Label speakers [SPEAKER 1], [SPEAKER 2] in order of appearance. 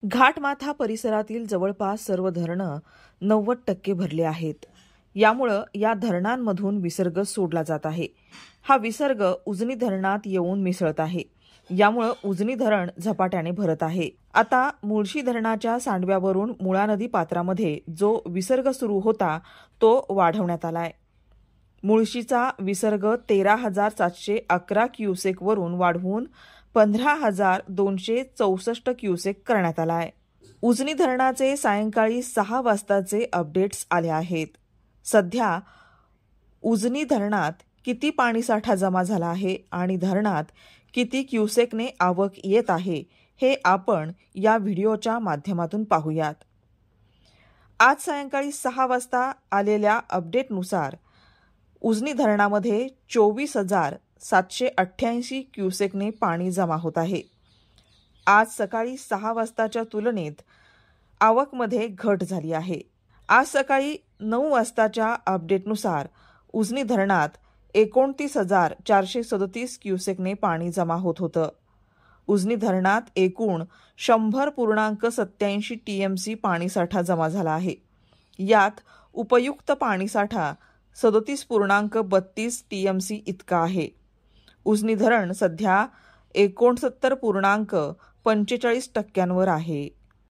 [SPEAKER 1] घाटमाथा परिसरातील जवळपास सर्व धरणं 90% भरले आहेत। यामुळे या धरणांमधून विसर्ग सोडला जात आहे। हा विसर्ग उजनी धरणात येऊन मिसळत आहे। यामुळे उजनी धरण झपाट्याने भरत आहे। आता मुळशी धरणाच्या सांडव्यावरून मुळा नदी पात्रामध्ये जो विसर्ग सुरू होता तो वाढवण्यात आलाय। मुळशीचा विसर्ग 13,711 क्युसेक वरून वाढवून 15,264 क्युसेक करण्यात आला आहे। उजनी धरणाचे सायंकाळी 6 वाजताचे अपडेट्स आले आहेत। सध्या उजनी धरणात किती पाणीसाठा जमा झाला आहे आणि धरणात किती क्युसेकने आवक येत आहे हे आपण या व्हिडिओच्या माध्यमातून पाहूयात। आज सायंकाळी 6 वाजता आलेल्या अपडेटनुसार उजनी धरणामध्ये 24,788 क्युसेकने पाणी जमा होत आहे। आज सकाळी 6 वाजताच्या तुलनेत आवकमध्ये घट झाली आहे। आज सकाळी 9 वाजताच्या अपडेटनुसार उजनी धरणात 29,437 क्युसेकने पाणी जमा होत होतं। उजनी धरणात एकूण 100.87 टीएमसी पाणीसाठा जमा झाला आहे। यात उपयुक्त पाणीसाठा 37.32 टीएमसी इतका आहे। उजनी धरण सध्या 69.45% आहे।